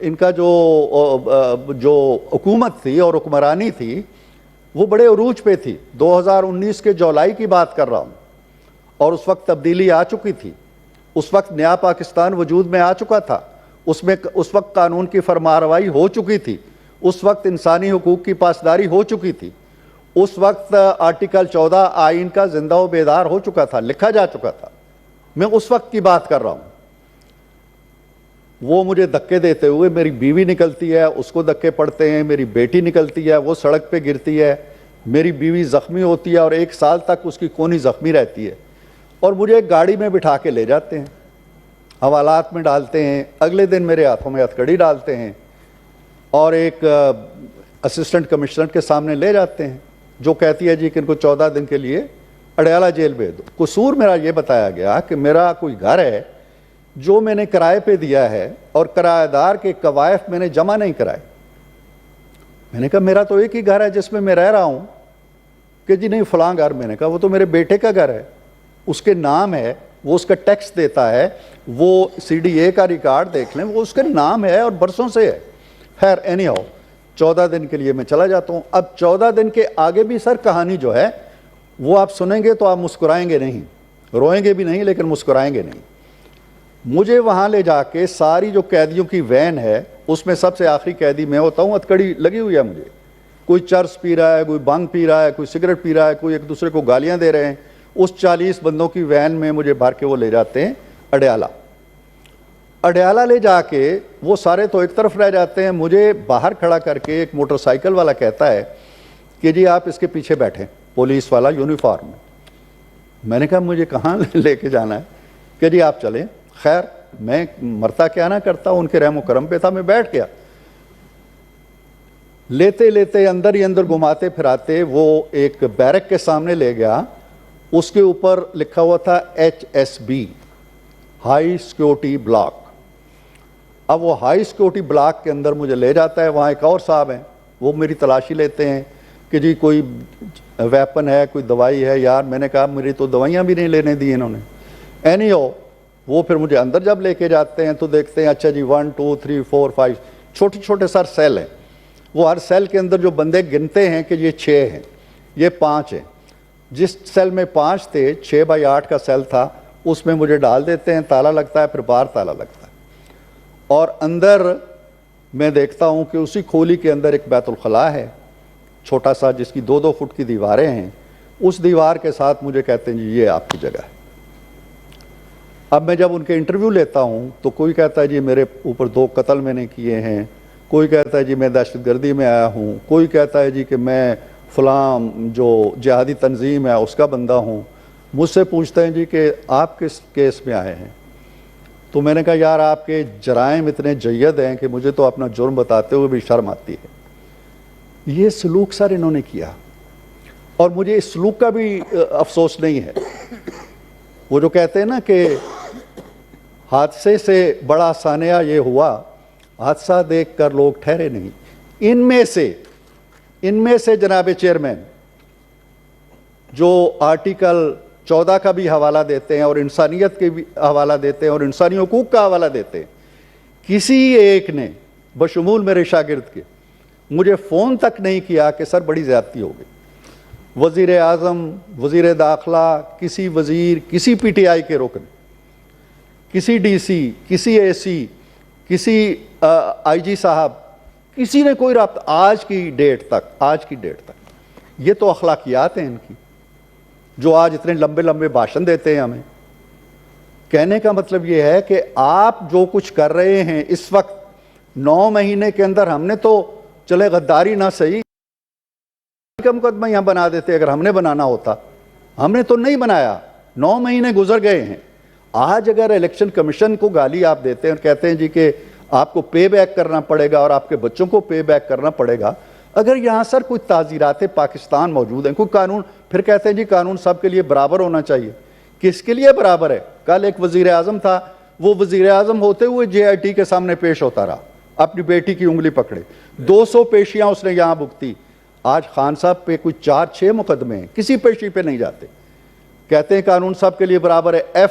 ان کا جو حکومت تھی اور حکمرانی تھی وہ بڑے عروج پہ تھی. 2019 کے جولائی کی بات کر رہا ہوں, اور اس وقت تبدیلی آ چکی تھی. اس وقت نیا پاکستان وجود میں آ چکا تھا. اس وقت قانون کی فرمانروائی ہو چکی تھی. اس وقت انسانی حقوق کی پاسداری ہو چکی تھی. اس وقت آرٹیکل 14 آئین کا زندہ و بیدار ہو چکا تھا, لکھا جا چکا تھا. میں اس وقت کی بات کر رہا ہوں. وہ مجھے دھکے دیتے ہوئے, میری بیوی نکلتی ہے, اس کو دھکے پڑتے ہیں, میری بیٹی نکلتی ہے, وہ سڑک پہ گرتی ہے, میری بیوی زخمی ہوتی ہے اور 1 سال تک اس کی کونی زخمی رہتی ہے, اور مجھے ایک گاڑی میں بٹھا کے لے جاتے ہیں, حوالات میں ڈالتے ہیں. اگلے دن میرے ہاتھوں میں ہتھکڑی ڈالتے ہیں اور ایک اسسٹنٹ کمشنر کے سامنے لے جاتے ہیں, جو کہتی ہے جی کہ ان کو 14 دن کے لیے اڈیالہ جیل بھیج دو. قصور میرا یہ بتایا گیا کہ میرا کوئی گھر ہے جو میں نے کرائے پہ دیا ہے اور کرایہ دار کے قوائف میں نے جمع نہیں کرائے. میں نے کہا میرا تو ایک ہی گھر ہے جس میں رہ رہا ہوں. کہ جی نہیں فلاں گھر. میں نے کہا وہ تو میرے بیٹے کا گھر ہے, اس کے نام ہے, وہ اس کا ٹیکس دیتا ہے, وہ CDA کا ریکارڈ دیکھ لیں, وہ اس کے نام ہے اور برسوں سے ہے. خیر اینی ہاؤ 14 دن کے لیے میں چلا جاتا ہوں. اب 14 دن کے آگے بھی سر کہانی جو ہے وہ آپ سنیں گے تو آپ مسکرائیں گے نہیں, روئیں گے بھی نہیں, لیکن مسکرائیں گے نہیں. مجھے وہاں لے جا کے ساری جو قیدیوں کی وین ہے اس میں سب سے آخری قیدی میں ہوتا ہوں. ہتھکڑی لگی ہوئی ہے مجھے, کوئی چرس پی رہا ہے, کوئی بھنگ پی رہا ہے, کوئی سگریٹ پی رہا ہے, کوئی ایک دوسرے کو گالیاں دے رہے ہیں. اس 40 بندوں کی وین میں مجھے بھر کے وہ لے جاتے ہیں اڈیالہ. اڈیالہ لے جا کے وہ سارے تو ایک طرف رہ جاتے ہیں. مجھے باہر کھڑا کر کے ایک موٹر سائیکل والا کہتا ہے کہ جی آپ اس کے پیچھے بیٹھیں, پولیس والا یونیفارم میں. میں نے کہا مجھے کہاں لے کے جانا ہے؟ کہ جی آپ چلیں. خیر میں مرتا کیا نہ کرتا, ان کے رحم و کرم پہ تھا, میں بیٹھ گیا. لیتے لیتے اندر ہی اندر گھماتے پھراتے وہ ایک بیرک کے سامنے لے گیا. اس کے اوپر لکھا ہوا تھا HSB, ہائی سیکیورٹی بلاک. اب وہ ہائی سیکیورٹی بلاک کے اندر مجھے لے جاتا ہے. وہاں ایک اور صاحب ہیں, وہ میری تلاشی لیتے ہیں کہ جی کوئی ویپن ہے, کوئی دوائی ہے. یار میں نے کہا میری تو دوائیاں بھی نہیں لینے دی انہوں نے. اینی ہو وہ پھر مجھے اندر جب لے کے جاتے ہیں تو دیکھتے ہیں اچھا جی 1 2 3 4 5 چھوٹے چھوٹے سر سیل ہیں. وہ ہر سیل کے اندر جو بندے گنتے ہیں کہ یہ 6 ہیں, یہ 5 ہیں. جس سیل میں 5 تھے, 6x8 کا سیل تھا, اس میں مجھے ڈال دیتے ہیں. تالا لگتا ہے, پھر باہر تالا لگتا ہے, اور اندر میں دیکھتا ہوں کہ اسی کھولی کے اندر ایک بیت الخلاء ہے چھوٹا سا, جس کی 2-2 فٹ کی دیواریں ہیں. اس دیوار کے ساتھ مجھے کہتے ہیں جی یہ آپ کی جگہ ہے. اب میں جب ان کے انٹرویو لیتا ہوں تو کوئی کہتا ہے جی میرے اوپر 2 قتل میں نے کیے ہیں, کوئی کہتا ہے جی میں دہشت گردی میں آیا ہوں, کوئی کہتا ہے جی کہ میں فلاں جو جہادی تنظیم ہے اس کا بندہ ہوں. مجھ سے پوچھتے ہیں جی کہ آپ کس کیس میں آئے ہیں؟ تو میں نے کہا یار آپ کے جرائم اتنے جید ہیں کہ مجھے تو اپنا جرم بتاتے ہوئے بھی شرم آتی ہے. یہ سلوک سر انہوں نے کیا, اور مجھے اس سلوک کا بھی افسوس نہیں ہے. وہ جو کہتے ہیں نا کہ حادثے سے بڑا ثانیہ یہ ہوا, حادثہ دیکھ کر لوگ ٹھہرے نہیں. ان میں سے جناب چیئرمین جو آرٹیکل 14 کا بھی حوالہ دیتے ہیں اور انسانیت کے بھی حوالہ دیتے ہیں اور انسانی حقوق کا حوالہ دیتے ہیں, کسی ایک نے بشمول میرے شاگرد کے مجھے فون تک نہیں کیا کہ سر بڑی زیادتی ہو گئی. وزیر اعظم, وزیر داخلہ, کسی وزیر, کسی PTI کے رکن, کسی DC, کسی AC, کسی IG صاحب, کسی نے کوئی رابطہ آج کی ڈیٹ تک. یہ تو اخلاقیات ہیں ان کی, جو آج اتنے لمبے لمبے بھاشن دیتے ہیں ہمیں. کہنے کا مطلب یہ ہے کہ آپ جو کچھ کر رہے ہیں اس وقت 9 مہینے کے اندر, ہم نے تو چلے غداری نہ صحیح کا مقدمہ یہاں بنا دیتے اگر ہم نے بنانا ہوتا, ہم نے تو نہیں بنایا. 9 مہینے گزر گئے ہیں. آج اگر الیکشن کمیشن کو گالی آپ دیتے ہیں اور کہتے ہیں جی کہ آپ کو پے بیک کرنا پڑے گا اور آپ کے بچوں کو پے بیک کرنا پڑے گا, اگر یہاں سر کوئی تعزیرات پاکستان موجود ہیں, کوئی قانون, پھر کہتے ہیں جی قانون سب کے لیے برابر ہونا چاہیے. کس کے لیے برابر ہے؟ کل ایک وزیر اعظم تھا, وہ وزیر اعظم ہوتے ہوئے JIT کے سامنے پیش ہوتا رہا, اپنی بیٹی کی انگلی پکڑے, 200 پیشیاں اس نے یہاں بھگتی. آج خان صاحب پہ کوئی 4-6 مقدمے ہیں, کسی پیشی پہ نہیں جاتے. کہتے ہیں قانون سب کے لیے برابر ہے.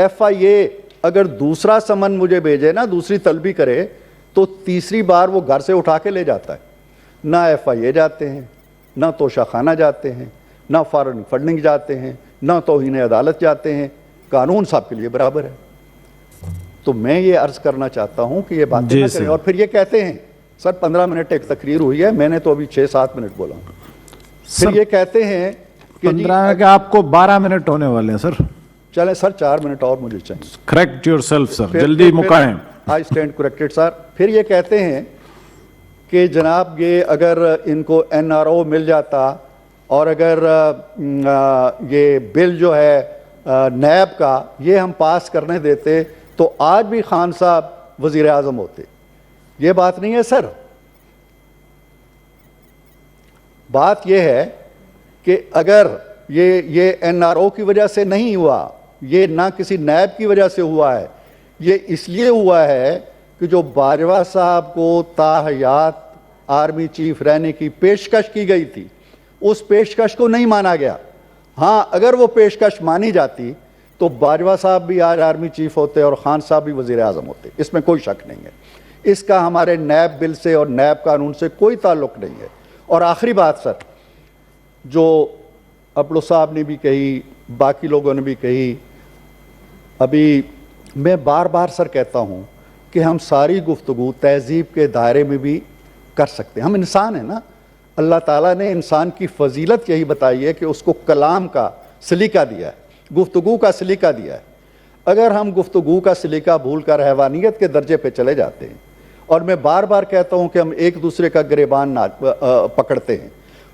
FIA اگر دوسرا سمن مجھے بھیجے نا, دوسری طلبی کرے تو تیسری بار وہ گھر سے اٹھا کے لے جاتا ہے. نہ FIA جاتے ہیں, نہ توشہ خانہ جاتے ہیں, نہ فارن فنڈنگ جاتے ہیں, نہ توہین عدالت جاتے ہیں. قانون سب کے لیے برابر ہے. تو میں یہ عرض کرنا چاہتا ہوں کہ یہ باتیں نہ کریں. اور پھر یہ کہتے ہیں سر 15 منٹ ایک تقریر ہوئی ہے, میں نے تو ابھی 6-7 منٹ بولا ہوں. پھر یہ کہتے ہیں کہ 15 کہ آپ کو 12 منٹ ہونے والے ہیں سر. چلیں سر 4 منٹ اور مجھے چاہیے. کریکٹ یور سیلف سر, جلدی مکائیں. آئی اسٹینڈ کریکٹڈ سر. پھر یہ کہتے ہیں کہ جناب یہ اگر ان کو NRO مل جاتا اور اگر یہ بل جو ہے نیب کا یہ ہم پاس کرنے دیتے تو آج بھی خان صاحب وزیر اعظم ہوتے. یہ بات نہیں ہے سر. بات یہ ہے کہ اگر یہ NRO کی وجہ سے نہیں ہوا, یہ نہ کسی نیب کی وجہ سے ہوا ہے, یہ اس لیے ہوا ہے کہ جو باجوہ صاحب کو تاحیات آرمی چیف رہنے کی پیشکش کی گئی تھی اس پیشکش کو نہیں مانا گیا. ہاں اگر وہ پیشکش مانی جاتی تو باجوہ صاحب بھی آج آرمی چیف ہوتے اور خان صاحب بھی وزیر اعظم ہوتے, اس میں کوئی شک نہیں ہے. اس کا ہمارے نیب بل سے اور نیب قانون سے کوئی تعلق نہیں ہے. اور آخری بات سر, جو اپلو صاحب نے بھی کہی, باقی لوگوں نے بھی کہی, ابھی میں بار بار سر کہتا ہوں کہ ہم ساری گفتگو تہذیب کے دائرے میں بھی کر سکتے ہیں. ہم انسان ہیں نا, اللہ تعالیٰ نے انسان کی فضیلت یہی بتائی ہے کہ اس کو کلام کا سلیقہ دیا ہے, گفتگو کا سلیقہ دیا ہے. اگر ہم گفتگو کا سلیقہ بھول کر حیوانیت کے درجے پہ چلے جاتے ہیں, اور میں بار بار کہتا ہوں کہ ہم ایک دوسرے کا گریبان پکڑتے ہیں.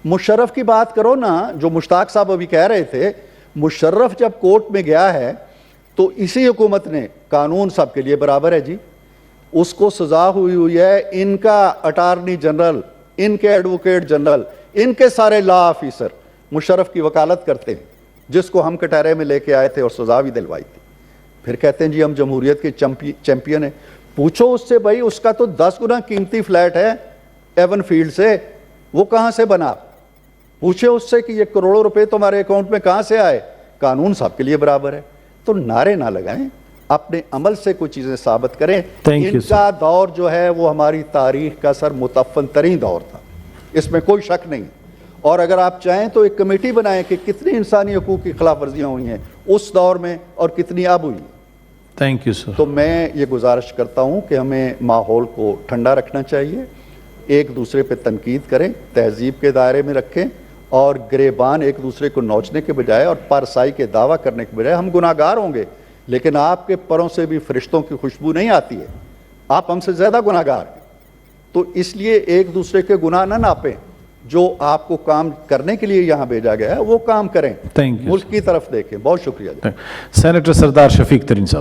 مشرف کی بات کرو نا, جو مشتاق صاحب ابھی کہہ رہے تھے, مشرف جب کورٹ میں گیا ہے تو اسی حکومت نے, قانون سب کے لیے برابر ہے جی, اس کو سزا ہوئی ہے. ان کا اٹارنی جنرل, ان کے ایڈوکیٹ جنرل, ان کے سارے لا آفیسر مشرف کی وکالت کرتے ہیں, جس کو ہم کٹہرے میں لے کے آئے تھے اور سزا بھی دلوائی تھی. پھر کہتے ہیں جی ہم جمہوریت کے چیمپئن ہیں. پوچھو اس سے بھائی, اس کا تو 10 گنا قیمتی فلیٹ ہے ایون فیلڈ سے, وہ کہاں سے بنا؟ پوچھے اس سے کہ یہ کروڑوں روپے تمہارے اکاؤنٹ میں کہاں سے آئے؟ قانون سب کے لیے برابر ہے. تو نعرے نہ لگائیں, اپنے عمل سے کوئی چیزیں ثابت کریں. ان کا دور جو ہے وہ ہماری تاریخ کا سر متفن ترین دور تھا, اس میں کوئی شک نہیں. اور اگر آپ چاہیں تو ایک کمیٹی بنائیں کہ کتنی انسانی حقوق کی خلاف ورزیاں ہوئی ہیں اس دور میں اور کتنی اب ہوئی ہیں. Thank you sir. تو میں یہ گزارش کرتا ہوں کہ ہمیں ماحول کو ٹھنڈا رکھنا چاہیے, ایک دوسرے پہ تنقید کریں, تہذیب کے دائرے میں رکھیں, اور گریبان ایک دوسرے کو نوچنے کے بجائے اور پارسائی کے دعویٰ کرنے کے بجائے. ہم گناہ گار ہوں گے لیکن آپ کے پروں سے بھی فرشتوں کی خوشبو نہیں آتی ہے, آپ ہم سے زیادہ گناہ گار ہیں. تو اس لیے ایک دوسرے کے گناہ نہ ناپیں, جو آپ کو کام کرنے کے لیے یہاں بھیجا گیا ہے وہ کام کریں, ملک کی طرف دیکھیں. بہت شکریہ. سینیٹر سردار شفیق ترین صاحب.